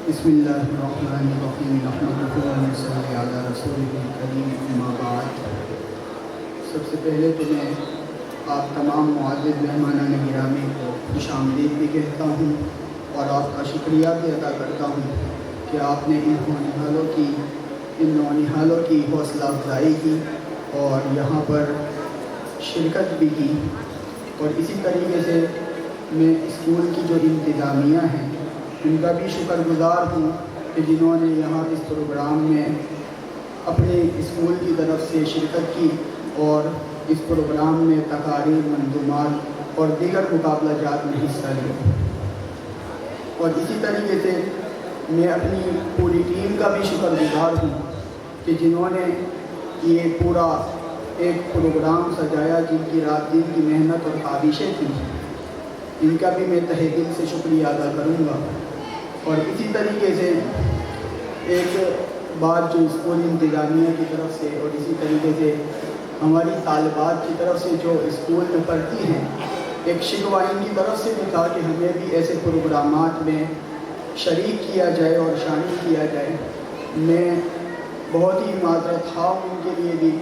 بسم اللہ الرحمن الرحیم نحمدہ و نصلی علی رسولہ الکریم اما بعد۔ سب سے پہلے تو میں آپ تمام معزز مہمانان گرامی کو خوش آمدید بھی کہتا ہوں اور آپ کا شکریہ بھی ادا کرتا ہوں کہ آپ نے ان نونہالوں کی حوصلہ افزائی کی اور یہاں پر شرکت بھی کی۔ اور اسی طریقے سے میں اسکول کی جو انتظامیہ ہیں ان کا بھی شکر گزار ہوں کہ جنہوں نے یہاں اس پروگرام میں اپنے اسکول کی طرف سے شرکت کی اور اس پروگرام میں تقاریر، منظومات اور دیگر مقابلہ جات میں حصہ لیا۔ اور اسی طریقے سے میں اپنی پوری ٹیم کا بھی شکر گزار ہوں کہ جنہوں نے یہ پورا ایک پروگرام سجایا، جن کی رات دن کی محنت اور کاوشیں تھیں، ان کا بھی میں تہہ دل سے شکریہ ادا کروں گا۔ اور اسی طریقے سے ایک بات جو اسکول انتظامیہ کی طرف سے اور اسی طریقے سے ہماری طالبات کی طرف سے جو اسکول میں پڑھتی ہیں، ایک شکوہ ان کی طرف سے بھی تھا کہ ہمیں بھی ایسے پروگرامات میں شریک کیا جائے اور شامل کیا جائے۔ میں بہت ہی معذرت خواہ ہوں ان کے لیے بھی،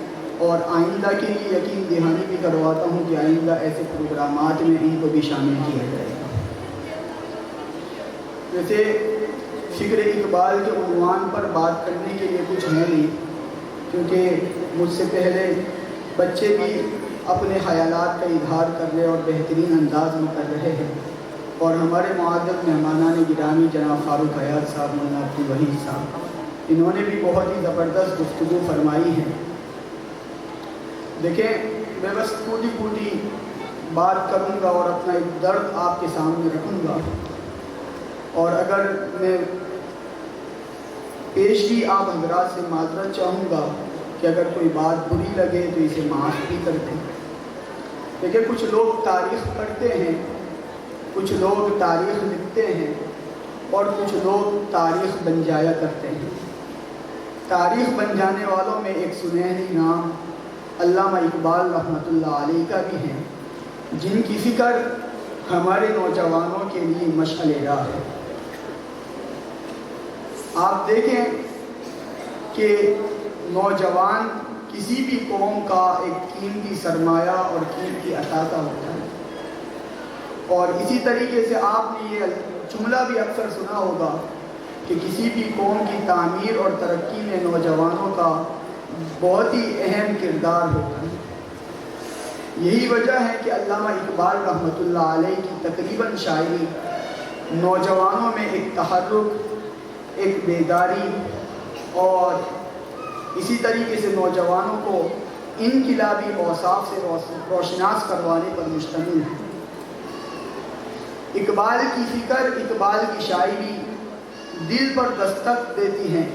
اور آئندہ کے لیے یقین دہانی بھی کرواتا ہوں کہ آئندہ ایسے پروگرامات میں ان کو بھی شامل کیا جائے گا۔ ویسے فکر اقبال کے عنوان پر بات کرنے کے لیے کچھ ہے نہیں، کیونکہ مجھ سے پہلے بچے بھی اپنے خیالات کا اظہار کر رہے اور بہترین انداز میں کر رہے ہیں، اور ہمارے معزز مہمانان گرامی جناب فاروق حیات صاحب، مولانا عبدالوحید صاحب، انہوں نے بھی بہت ہی زبردست گفتگو فرمائی ہے۔ دیکھیں، میں بس پوری بات کروں گا اور اپنا ایک درد آپ کے سامنے رکھوں گا، اور اگر میں پیشگی آپ حضرات سے معذرت چاہوں گا کہ اگر کوئی بات بری لگے تو اسے معاف بھی کر دیں۔ دیکھیں، کچھ لوگ تاریخ پڑھتے ہیں، کچھ لوگ تاریخ لکھتے ہیں، اور کچھ لوگ تاریخ بن جایا کرتے ہیں۔ تاریخ بن جانے والوں میں ایک سنہری نام علامہ اقبال رحمۃ اللہ علیہ کا بھی ہے، جن کی فکر ہمارے نوجوانوں کے لیے مشعل راہ ہے۔ آپ دیکھیں کہ نوجوان کسی بھی قوم کا ایک قیمتی سرمایہ اور قیمتی اثاثہ ہوتا ہے، اور اسی طریقے سے آپ نے یہ جملہ بھی اکثر سنا ہوگا کہ کسی بھی قوم کی تعمیر اور ترقی میں نوجوانوں کا بہت ہی اہم کردار ہوتا ہے۔ یہی وجہ ہے کہ علامہ اقبال رحمۃ اللہ علیہ کی تقریباً شاعری نوجوانوں میں ایک تحرک، ایک بیداری اور اسی طریقے سے نوجوانوں کو انقلابی اوصاف سے روشناس کروانے پر مشتمل ہے۔ اقبال کی فکر، اقبال کی شاعری دل پر دستک دیتی ہیں،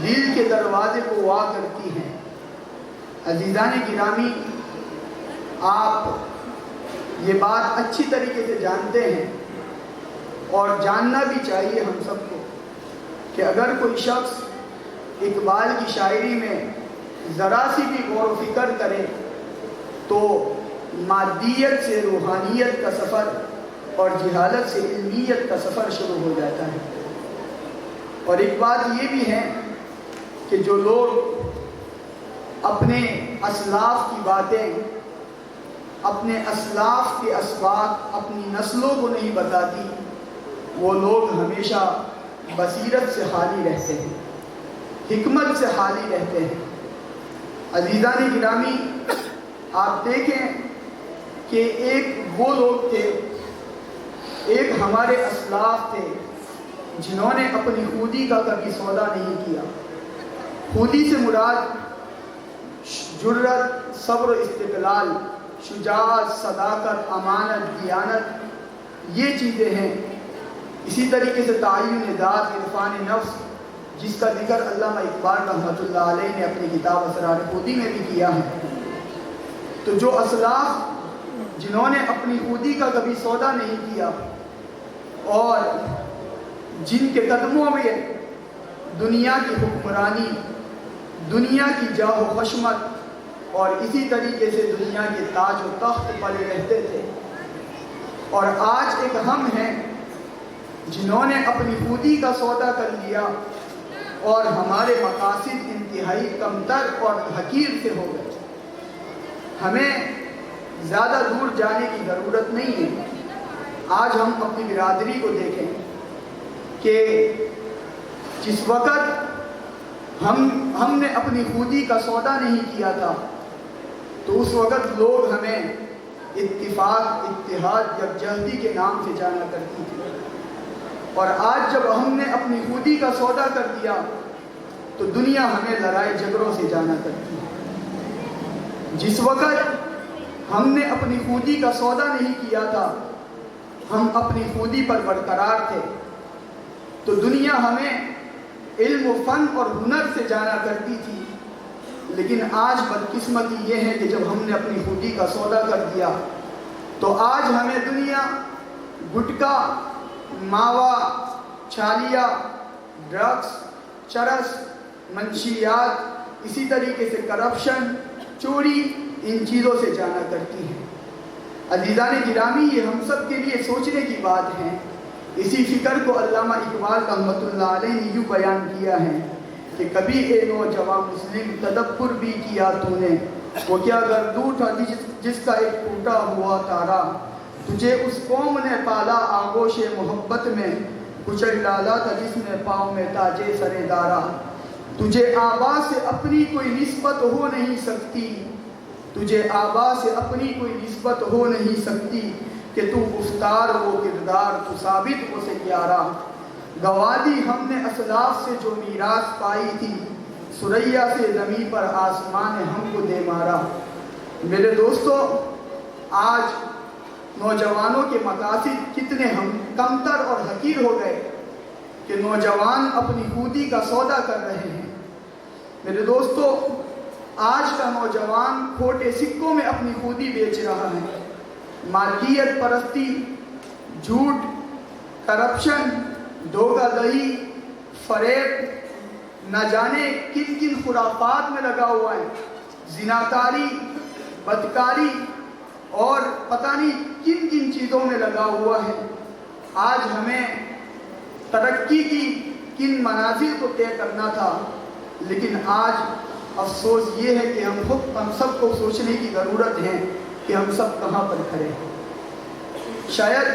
دل کے دروازے کو وا کرتی ہیں۔ عزیزان گرامی، آپ یہ بات اچھی طریقے سے جانتے ہیں اور جاننا بھی چاہیے ہم سب کو کہ اگر کوئی شخص اقبال کی شاعری میں ذرا سی بھی غور و فکر کرے تو مادیت سے روحانیت کا سفر اور جہالت سے علمیت کا سفر شروع ہو جاتا ہے۔ اور ایک بات یہ بھی ہے کہ جو لوگ اپنے اسلاف کی باتیں، اپنے اسلاف کے اسباق اپنی نسلوں کو نہیں بتاتی، وہ لوگ ہمیشہ بصیرت سے خالی رہتے ہیں، حکمت سے خالی رہتے ہیں۔ عزیزان گرامی، آپ دیکھیں کہ ایک وہ لوگ تھے، ایک ہمارے اسلاف تھے جنہوں نے اپنی خودی کا کبھی سودا نہیں کیا۔ خودی سے مراد جرت، صبر و استقلال، شجاعت، صداقت، امانت، دیانت، یہ چیزیں ہیں۔ اسی طریقے سے تعین ذات، عرفان نفس، جس کا ذکر علامہ اقبال رحمۃ اللہ علیہ نے اپنی کتاب اسرار خودی میں بھی کیا ہے۔ تو جو اسلاف جنہوں نے اپنی خودی کا کبھی سودا نہیں کیا اور جن کے قدموں میں دنیا کی حکمرانی، دنیا کی جاہ و خشمت اور اسی طریقے سے دنیا کے تاج و تخت پڑے رہتے تھے، اور آج ایک ہم ہیں جنہوں نے اپنی خودی کا سودا کر لیا اور ہمارے مقاصد انتہائی کمتر اور حقیر سے ہو گئے۔ ہمیں زیادہ دور جانے کی ضرورت نہیں ہے۔ آج ہم اپنی برادری کو دیکھیں کہ جس وقت ہم نے اپنی خودی کا سودا نہیں کیا تھا تو اس وقت لوگ ہمیں اتفاق، اتحاد، یکجہتی کے نام سے جانا کرتی تھی، اور آج جب ہم نے اپنی خودی کا سودا کر دیا تو دنیا ہمیں لڑائی جھگڑوں سے جانا کرتی ہے۔ جس وقت ہم نے اپنی خودی کا سودا نہیں کیا تھا، ہم اپنی خودی پر برقرار تھے، تو دنیا ہمیں علم و فن اور ہنر سے جانا کرتی تھی۔ لیکن آج بدقسمتی یہ ہے کہ جب ہم نے اپنی خودی کا سودا کر دیا تو آج ہمیں دنیا گٹکا، ماوا، چھالیا، ڈرگس، چرس، منشیات، اسی طریقے سے کرپشن، چوری، ان چیزوں سے جانا کرتی ہے۔ عزیزان گرامی، یہ ہم سب کے لیے سوچنے کی بات ہے۔ اسی فکر کو علامہ اقبال رحمۃ اللہ علیہ نے یوں بیان کیا ہے کہ کبھی اے نوجوان مسلم تدبر بھی کیا تو نے، وہ کیا گردو تھا جس کا ایک ٹوٹا ہوا تارا، تجھے اس قوم نے پالا آغوش محبت میں، کچل ڈالا تھا جس میں پاؤں میں تاجے سرے دارا، تجھے آبا سے اپنی کوئی نسبت ہو نہیں سکتی، تجھے آبا سے اپنی کوئی نسبت ہو نہیں سکتی، کہ تو گفتار وہ کردار تو ثابت وہ سیارہ، گوا دی ہم نے اسلاف سے جو میراث پائی تھی، سریا سے زمین پر آسمان نے ہم کو دے مارا۔ میرے دوستو، آج نوجوانوں کے مقاصد کتنے ہم کمتر اور حقیر ہو گئے کہ نوجوان اپنی خودی کا سودا کر رہے ہیں۔ میرے دوستو، آج کا نوجوان کھوٹے سکوں میں اپنی خودی بیچ رہا ہے۔ مالکیت پرستی، جھوٹ، کرپشن، دھوکہ دہی، فریب، نہ جانے کن کن خرافات میں لگا ہوا ہے، زناکاری، بدکاری اور پتہ نہیں کن کن چیزوں میں لگا ہوا ہے۔ آج ہمیں ترقی کی کن منازل کو طے کرنا تھا، لیکن آج افسوس یہ ہے کہ ہم سب کو سوچنے کی ضرورت ہے کہ ہم سب کہاں پر کھڑے ہیں۔ شاید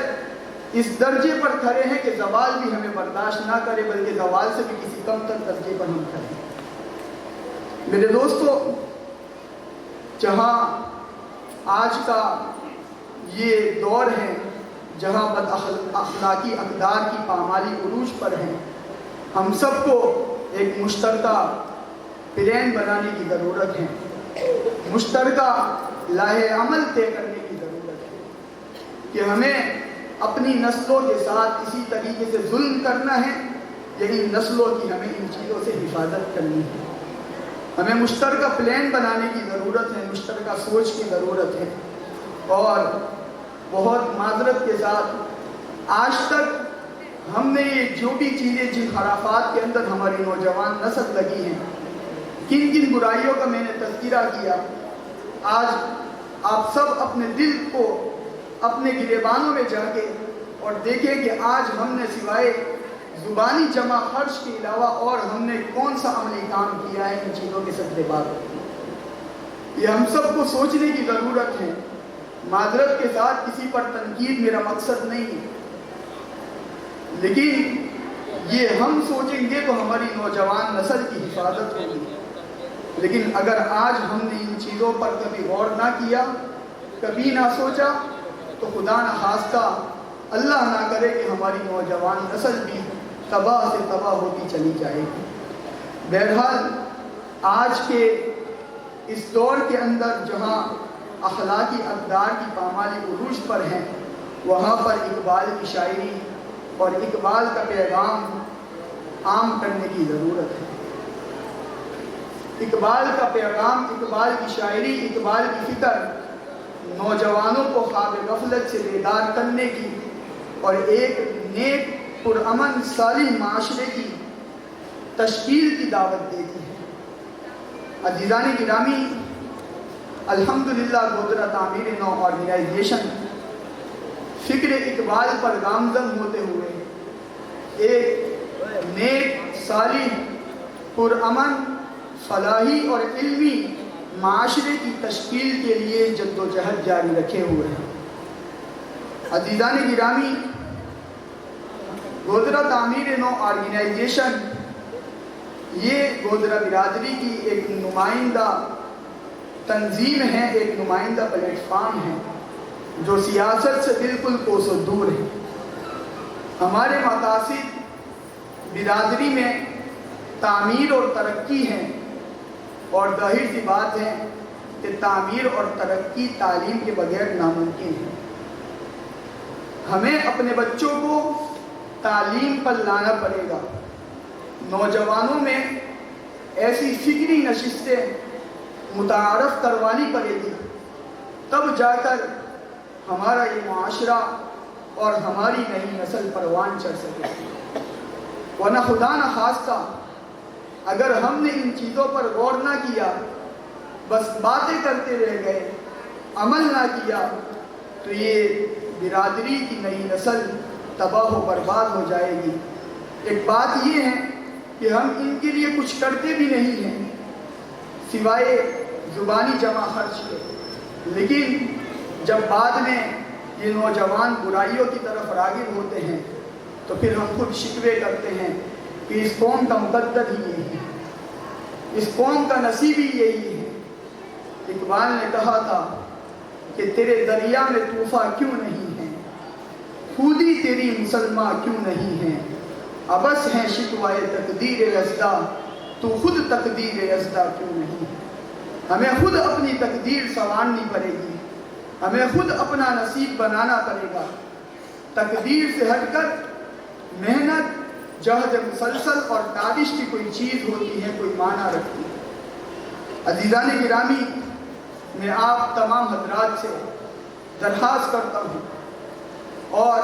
اس درجے پر کھڑے ہیں کہ زوال بھی ہمیں برداشت نہ کرے، بلکہ زوال سے بھی کسی کم تر درجے پر ہم کھڑے ہیں۔ میرے دوستو، جہاں آج کا یہ دور ہے، جہاں بد اخلاقی اقدار کی پامالی عروج پر ہے، ہم سب کو ایک مشترکہ پلان بنانے کی ضرورت ہے، مشترکہ لاہ عمل طے کرنے کی ضرورت ہے کہ ہمیں اپنی نسلوں کے ساتھ اسی طریقے سے ظلم کرنا ہے یا ان نسلوں کی ہمیں ان چیزوں سے حفاظت کرنی ہے۔ ہمیں مشترکہ پلان بنانے کی ضرورت ہے، مشترکہ سوچ کی ضرورت ہے۔ اور بہت معذرت کے ساتھ آج تک ہم نے یہ جو بھی چیزیں جن خرافات کے اندر ہماری نوجوان نسل لگی ہیں، کن کن برائیوں کا میں نے تذکرہ کیا، آج آپ سب اپنے دل کو اپنے گریبانوں میں جا کے اور دیکھیں کہ آج ہم نے سوائے زبانی جمع خرچ کے علاوہ اور ہم نے کون سا عملی کام کیا ہے ان چیزوں کے صدر بات۔ یہ ہم سب کو سوچنے کی ضرورت ہے۔ معذرت کے ساتھ کسی پر تنقید میرا مقصد نہیں ہے، لیکن یہ ہم سوچیں گے تو ہماری نوجوان نسل کی حفاظت ہوگی۔ لیکن اگر آج ہم نے ان چیزوں پر کبھی غور نہ کیا، کبھی نہ سوچا، تو خدا نہ خواستہ، اللہ نہ کرے کہ ہماری نوجوان نسل بھی تباہ سے تباہ ہوتی چلی جائے گی۔ بہرحال آج کے اس دور کے اندر جہاں اخلاقی اقدار کی پامالی عروج پر ہیں، وہاں پر اقبال کی شاعری اور اقبال کا پیغام عام کرنے کی ضرورت ہے۔ اقبال کا پیغام، اقبال کی شاعری، اقبال کی فکر نوجوانوں کو خواب غفلت سے بیدار کرنے کی اور ایک نیک پرامن صالح معاشرے کی تشکیل کی دعوت دیتی ہے۔ عزیزان گرامی، الحمدللہ گودرہ تعمیر نو آرگنائزیشن فکر اقبال پر گامزن ہوتے ہوئے ایک نیک صالح پرامن فلاحی اور علمی معاشرے کی تشکیل کے لیے جد و جہد جاری رکھے ہوئے ہیں۔ عزیزان گرامی، گودرہ تعمیر نو آرگنائزیشن یہ گودرہ برادری کی ایک نمائندہ تنظیم ہے، ایک نمائندہ پلیٹ فارم ہے جو سیاست سے بالکل کوس و دور ہے۔ ہمارے مقاصد برادری میں تعمیر اور ترقی ہیں، اور ظاہر سی بات ہے کہ تعمیر اور ترقی تعلیم کے بغیر ناممکن ہے۔ ہمیں اپنے بچوں کو تعلیم پر لانا پڑے گا، نوجوانوں میں ایسی فکری نشستیں متعارف کروانی پڑے گی، تب جا کر ہمارا یہ معاشرہ اور ہماری نئی نسل پروان چڑھ سکے گی۔ ورنہ خدا نہ خواستہ اگر ہم نے ان چیزوں پر غور نہ کیا، بس باتیں کرتے رہ گئے، عمل نہ کیا، تو یہ برادری کی نئی نسل تباہ و برباد ہو جائے گی۔ ایک بات یہ ہے کہ ہم ان کے لیے کچھ کرتے بھی نہیں ہیں سوائے زبانی جمع خرچ کے، لیکن جب بعد میں یہ نوجوان برائیوں کی طرف راغب ہوتے ہیں تو پھر ہم خود شکوے کرتے ہیں کہ اس قوم کا مقدر ہی یہی ہے، اس قوم کا نصیب ہی یہی ہے۔ اقبال نے کہا تھا کہ تیرے دریا میں طوفاں کیوں نہیں ہے، خودی تیری مسلمہ کیوں نہیں ہے، ابس ہیں شکوائے تقدیر یزدہ، تو خود تقدیر یزدہ کیوں نہیں ہے۔ ہمیں خود اپنی تقدیر سنوارنی پڑے گی، ہمیں خود اپنا نصیب بنانا پڑے گا۔ تقدیر سے ہٹ کر محنت، جہد مسلسل اور کاوش کی کوئی چیز ہوتی ہے، کوئی معنی رکھتی ہے۔ عزیزان گرامی، میں آپ تمام حضرات سے درخواست کرتا ہوں اور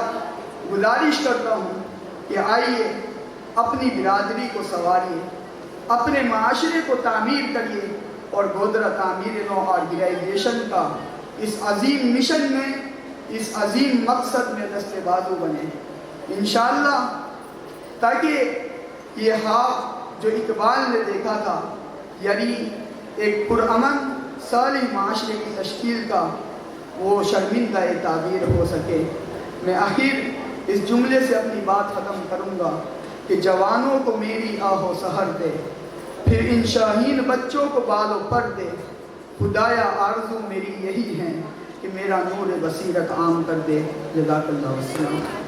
گزارش کرتا ہوں کہ آئیے اپنی برادری کو سنواریے، اپنے معاشرے کو تعمیر کریے، اور گودرہ تعمیر نو آرگنائزیشن کا اس عظیم مشن میں، اس عظیم مقصد میں دست بازو بنے انشاءاللہ، تاکہ یہ خواب جو اقبال نے دیکھا تھا، یعنی ایک پرامن صالح معاشرے کی تشکیل کا، وہ شرمندہ تعبیر ہو سکے۔ میں آخر اس جملے سے اپنی بات ختم کروں گا کہ جوانوں کو میری آہو سحر دے، پھر ان شاہین بچوں کو بال و پر دے، خدایا آرزو میری یہی ہے کہ میرا نور بصیرت عام کر دے۔ جزاک اللہ وسلام۔